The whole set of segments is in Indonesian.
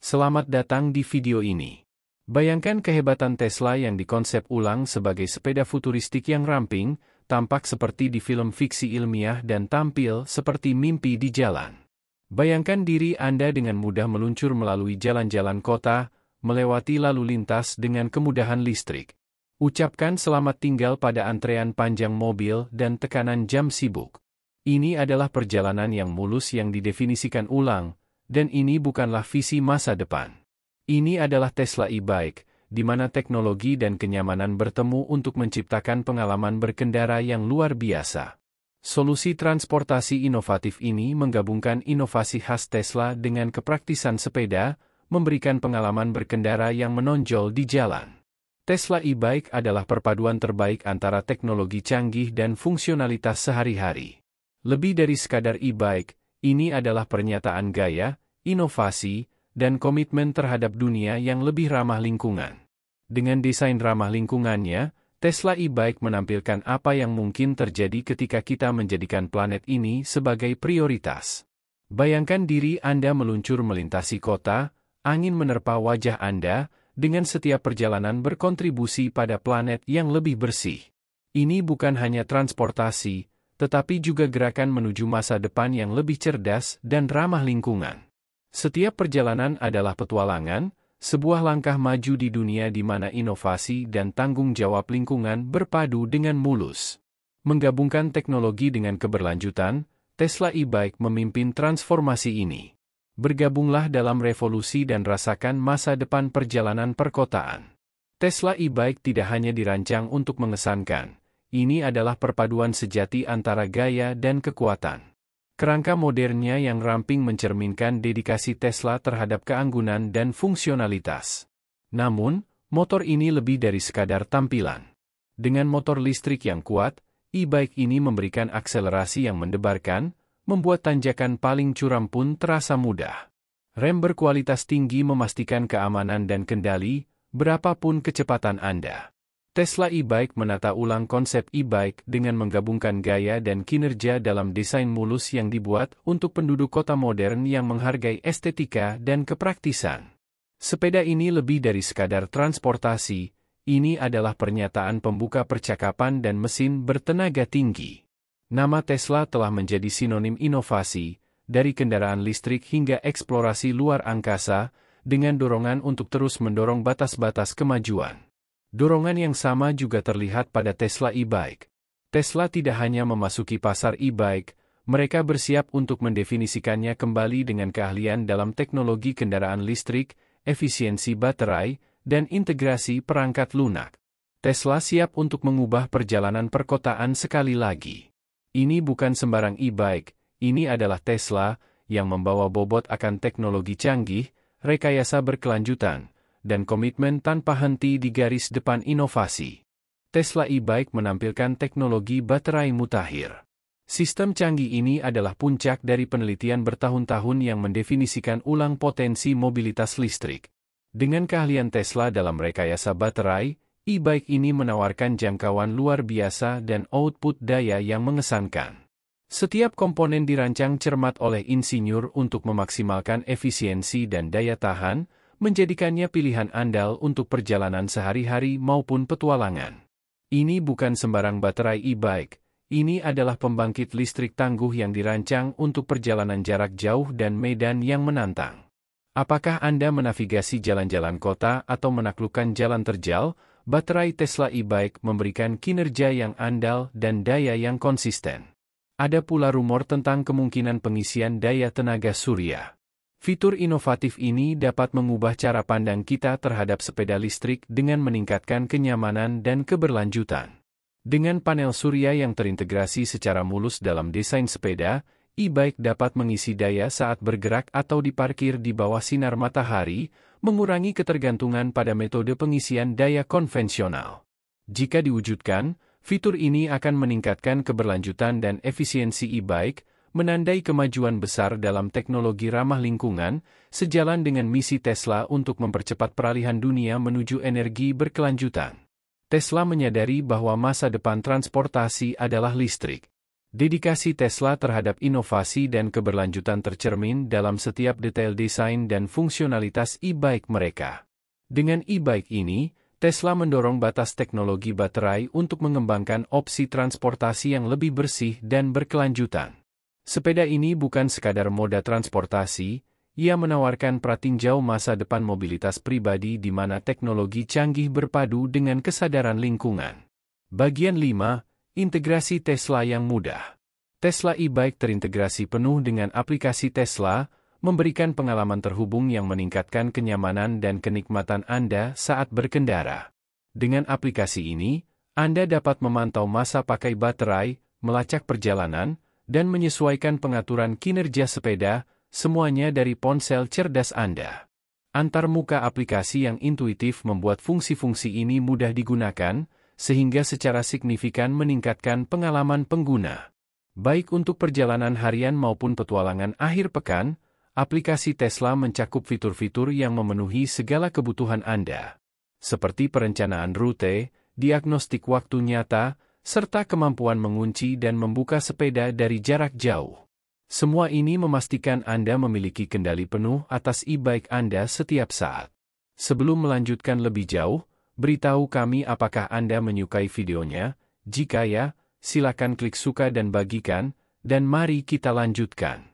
Selamat datang di video ini. Bayangkan kehebatan Tesla yang dikonsep ulang sebagai sepeda futuristik yang ramping, tampak seperti di film fiksi ilmiah dan tampil seperti mimpi di jalan. Bayangkan diri Anda dengan mudah meluncur melalui jalan-jalan kota, melewati lalu lintas dengan kemudahan listrik. Ucapkan selamat tinggal pada antrean panjang mobil dan tekanan jam sibuk. Ini adalah perjalanan yang mulus yang didefinisikan ulang, dan ini bukanlah visi masa depan. Ini adalah Tesla e-bike, di mana teknologi dan kenyamanan bertemu untuk menciptakan pengalaman berkendara yang luar biasa. Solusi transportasi inovatif ini menggabungkan inovasi khas Tesla dengan kepraktisan sepeda, memberikan pengalaman berkendara yang menonjol di jalan. Tesla e-bike adalah perpaduan terbaik antara teknologi canggih dan fungsionalitas sehari-hari. Lebih dari sekadar e-bike, ini adalah pernyataan gaya, inovasi, dan komitmen terhadap dunia yang lebih ramah lingkungan. Dengan desain ramah lingkungannya, Tesla e-bike menampilkan apa yang mungkin terjadi ketika kita menjadikan planet ini sebagai prioritas. Bayangkan diri Anda meluncur melintasi kota, angin menerpa wajah Anda, dengan setiap perjalanan berkontribusi pada planet yang lebih bersih. Ini bukan hanya transportasi, tetapi juga gerakan menuju masa depan yang lebih cerdas dan ramah lingkungan. Setiap perjalanan adalah petualangan, sebuah langkah maju di dunia di mana inovasi dan tanggung jawab lingkungan berpadu dengan mulus. Menggabungkan teknologi dengan keberlanjutan, Tesla e-bike memimpin transformasi ini. Bergabunglah dalam revolusi dan rasakan masa depan perjalanan perkotaan. Tesla e-bike tidak hanya dirancang untuk mengesankan. Ini adalah perpaduan sejati antara gaya dan kekuatan. Kerangka modernnya yang ramping mencerminkan dedikasi Tesla terhadap keanggunan dan fungsionalitas. Namun, motor ini lebih dari sekadar tampilan. Dengan motor listrik yang kuat, e-bike ini memberikan akselerasi yang mendebarkan, membuat tanjakan paling curam pun terasa mudah. Rem berkualitas tinggi memastikan keamanan dan kendali, berapapun kecepatan Anda. Tesla e-bike menata ulang konsep e-bike dengan menggabungkan gaya dan kinerja dalam desain mulus yang dibuat untuk penduduk kota modern yang menghargai estetika dan kepraktisan. Sepeda ini lebih dari sekadar transportasi, ini adalah pernyataan pembuka percakapan dan mesin bertenaga tinggi. Nama Tesla telah menjadi sinonim inovasi, dari kendaraan listrik hingga eksplorasi luar angkasa, dengan dorongan untuk terus mendorong batas-batas kemajuan. Dorongan yang sama juga terlihat pada Tesla e-bike. Tesla tidak hanya memasuki pasar e-bike, mereka bersiap untuk mendefinisikannya kembali dengan keahlian dalam teknologi kendaraan listrik, efisiensi baterai, dan integrasi perangkat lunak. Tesla siap untuk mengubah perjalanan perkotaan sekali lagi. Ini bukan sembarang e-bike, ini adalah Tesla, yang membawa bobot akan teknologi canggih, rekayasa berkelanjutan, dan komitmen tanpa henti di garis depan inovasi. Tesla e-bike menampilkan teknologi baterai mutakhir. Sistem canggih ini adalah puncak dari penelitian bertahun-tahun yang mendefinisikan ulang potensi mobilitas listrik. Dengan keahlian Tesla dalam rekayasa baterai, e-bike ini menawarkan jangkauan luar biasa dan output daya yang mengesankan. Setiap komponen dirancang cermat oleh insinyur untuk memaksimalkan efisiensi dan daya tahan, menjadikannya pilihan andal untuk perjalanan sehari-hari maupun petualangan. Ini bukan sembarang baterai e-bike, ini adalah pembangkit listrik tangguh yang dirancang untuk perjalanan jarak jauh dan medan yang menantang. Apakah Anda menavigasi jalan-jalan kota atau menaklukkan jalan terjal? Baterai Tesla e-bike memberikan kinerja yang andal dan daya yang konsisten. Ada pula rumor tentang kemungkinan pengisian daya tenaga surya. Fitur inovatif ini dapat mengubah cara pandang kita terhadap sepeda listrik dengan meningkatkan kenyamanan dan keberlanjutan. Dengan panel surya yang terintegrasi secara mulus dalam desain sepeda, e-bike dapat mengisi daya saat bergerak atau diparkir di bawah sinar matahari, mengurangi ketergantungan pada metode pengisian daya konvensional. Jika diwujudkan, fitur ini akan meningkatkan keberlanjutan dan efisiensi e-bike, menandai kemajuan besar dalam teknologi ramah lingkungan, sejalan dengan misi Tesla untuk mempercepat peralihan dunia menuju energi berkelanjutan. Tesla menyadari bahwa masa depan transportasi adalah listrik. Dedikasi Tesla terhadap inovasi dan keberlanjutan tercermin dalam setiap detail desain dan fungsionalitas e-bike mereka. Dengan e-bike ini, Tesla mendorong batas teknologi baterai untuk mengembangkan opsi transportasi yang lebih bersih dan berkelanjutan. Sepeda ini bukan sekadar moda transportasi, ia menawarkan pratinjau masa depan mobilitas pribadi di mana teknologi canggih berpadu dengan kesadaran lingkungan. Bagian 5. Integrasi Tesla yang mudah. Tesla e-bike terintegrasi penuh dengan aplikasi Tesla, memberikan pengalaman terhubung yang meningkatkan kenyamanan dan kenikmatan Anda saat berkendara. Dengan aplikasi ini, Anda dapat memantau masa pakai baterai, melacak perjalanan, dan menyesuaikan pengaturan kinerja sepeda, semuanya dari ponsel cerdas Anda. Antarmuka aplikasi yang intuitif membuat fungsi-fungsi ini mudah digunakan, sehingga secara signifikan meningkatkan pengalaman pengguna. Baik untuk perjalanan harian maupun petualangan akhir pekan, aplikasi Tesla mencakup fitur-fitur yang memenuhi segala kebutuhan Anda, seperti perencanaan rute, diagnostik waktu nyata, serta kemampuan mengunci dan membuka sepeda dari jarak jauh. Semua ini memastikan Anda memiliki kendali penuh atas e-bike Anda setiap saat. Sebelum melanjutkan lebih jauh, beritahu kami apakah Anda menyukai videonya. Jika ya, silakan klik suka dan bagikan, dan mari kita lanjutkan.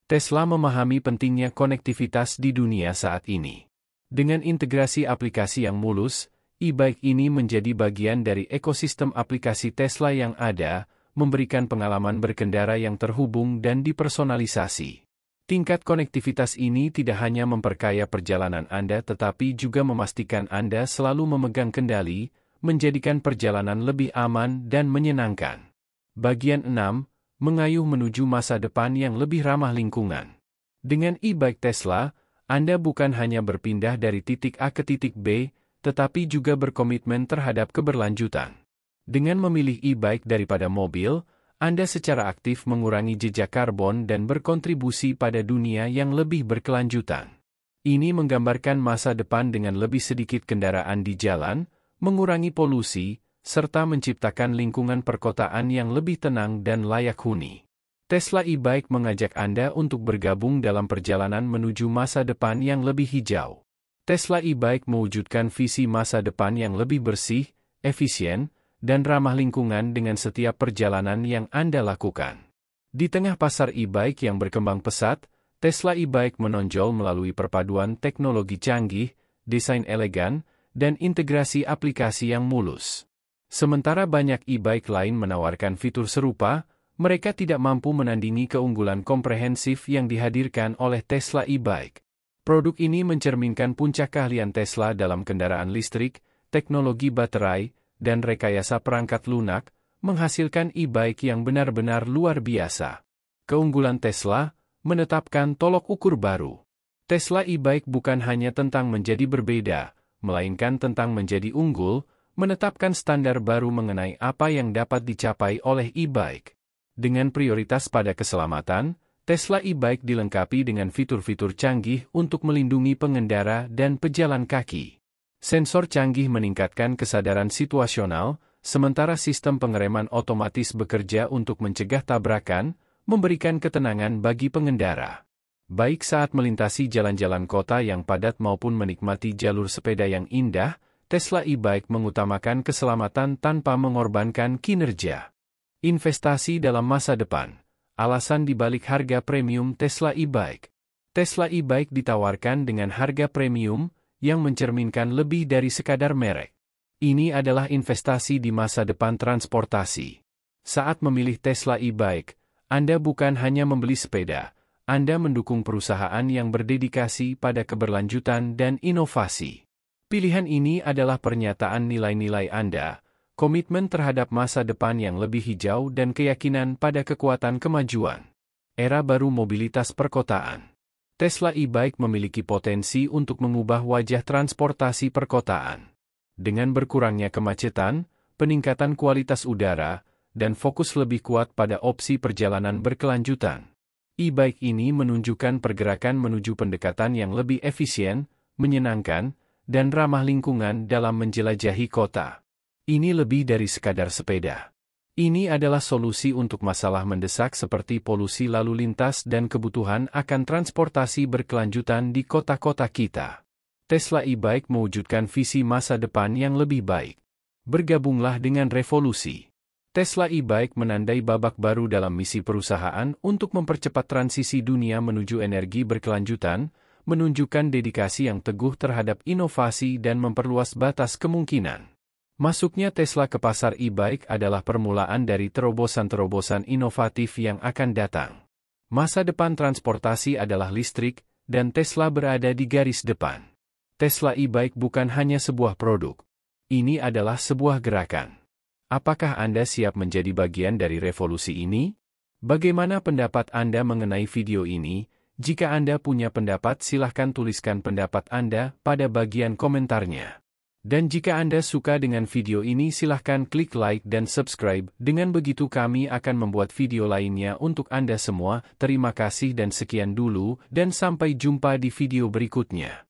Tesla memahami pentingnya konektivitas di dunia saat ini. Dengan integrasi aplikasi yang mulus, e-bike ini menjadi bagian dari ekosistem aplikasi Tesla yang ada, memberikan pengalaman berkendara yang terhubung dan dipersonalisasi. Tingkat konektivitas ini tidak hanya memperkaya perjalanan Anda tetapi juga memastikan Anda selalu memegang kendali, menjadikan perjalanan lebih aman dan menyenangkan. Bagian 6. Mengayuh menuju masa depan yang lebih ramah lingkungan. Dengan e-bike Tesla, Anda bukan hanya berpindah dari titik A ke titik B, tetapi juga berkomitmen terhadap keberlanjutan. Dengan memilih e-bike daripada mobil, Anda secara aktif mengurangi jejak karbon dan berkontribusi pada dunia yang lebih berkelanjutan. Ini menggambarkan masa depan dengan lebih sedikit kendaraan di jalan, mengurangi polusi, serta menciptakan lingkungan perkotaan yang lebih tenang dan layak huni. Tesla e-bike mengajak Anda untuk bergabung dalam perjalanan menuju masa depan yang lebih hijau. Tesla e-bike mewujudkan visi masa depan yang lebih bersih, efisien, dan ramah lingkungan dengan setiap perjalanan yang Anda lakukan. Di tengah pasar e-bike yang berkembang pesat, Tesla e-bike menonjol melalui perpaduan teknologi canggih, desain elegan, dan integrasi aplikasi yang mulus. Sementara banyak e-bike lain menawarkan fitur serupa, mereka tidak mampu menandingi keunggulan komprehensif yang dihadirkan oleh Tesla e-bike. Produk ini mencerminkan puncak keahlian Tesla dalam kendaraan listrik, teknologi baterai, dan rekayasa perangkat lunak, menghasilkan e-bike yang benar-benar luar biasa. Keunggulan Tesla menetapkan tolok ukur baru. Tesla e-bike bukan hanya tentang menjadi berbeda, melainkan tentang menjadi unggul, menetapkan standar baru mengenai apa yang dapat dicapai oleh e-bike. Dengan prioritas pada keselamatan, Tesla e-bike dilengkapi dengan fitur-fitur canggih untuk melindungi pengendara dan pejalan kaki. Sensor canggih meningkatkan kesadaran situasional, sementara sistem pengereman otomatis bekerja untuk mencegah tabrakan, memberikan ketenangan bagi pengendara. Baik saat melintasi jalan-jalan kota yang padat maupun menikmati jalur sepeda yang indah, Tesla e-bike mengutamakan keselamatan tanpa mengorbankan kinerja. Investasi dalam masa depan. Alasan dibalik harga premium Tesla e-bike. Tesla e-bike ditawarkan dengan harga premium, yang mencerminkan lebih dari sekadar merek. Ini adalah investasi di masa depan transportasi. Saat memilih Tesla e-bike, Anda bukan hanya membeli sepeda, Anda mendukung perusahaan yang berdedikasi pada keberlanjutan dan inovasi. Pilihan ini adalah pernyataan nilai-nilai Anda, komitmen terhadap masa depan yang lebih hijau dan keyakinan pada kekuatan kemajuan. Era baru mobilitas perkotaan. Tesla e-bike memiliki potensi untuk mengubah wajah transportasi perkotaan. Dengan berkurangnya kemacetan, peningkatan kualitas udara, dan fokus lebih kuat pada opsi perjalanan berkelanjutan. E-bike ini menunjukkan pergerakan menuju pendekatan yang lebih efisien, menyenangkan, dan ramah lingkungan dalam menjelajahi kota. Ini lebih dari sekadar sepeda. Ini adalah solusi untuk masalah mendesak seperti polusi lalu lintas dan kebutuhan akan transportasi berkelanjutan di kota-kota kita. Tesla e-Bike mewujudkan visi masa depan yang lebih baik. Bergabunglah dengan revolusi. Tesla e-Bike menandai babak baru dalam misi perusahaan untuk mempercepat transisi dunia menuju energi berkelanjutan, menunjukkan dedikasi yang teguh terhadap inovasi dan memperluas batas kemungkinan. Masuknya Tesla ke pasar e-bike adalah permulaan dari terobosan-terobosan inovatif yang akan datang. Masa depan transportasi adalah listrik, dan Tesla berada di garis depan. Tesla e-bike bukan hanya sebuah produk. Ini adalah sebuah gerakan. Apakah Anda siap menjadi bagian dari revolusi ini? Bagaimana pendapat Anda mengenai video ini? Jika Anda punya pendapat, silahkan tuliskan pendapat Anda pada bagian komentarnya. Dan jika Anda suka dengan video ini, silahkan klik like dan subscribe. Dengan begitu kami akan membuat video lainnya untuk Anda semua. Terima kasih dan sekian dulu, dan sampai jumpa di video berikutnya.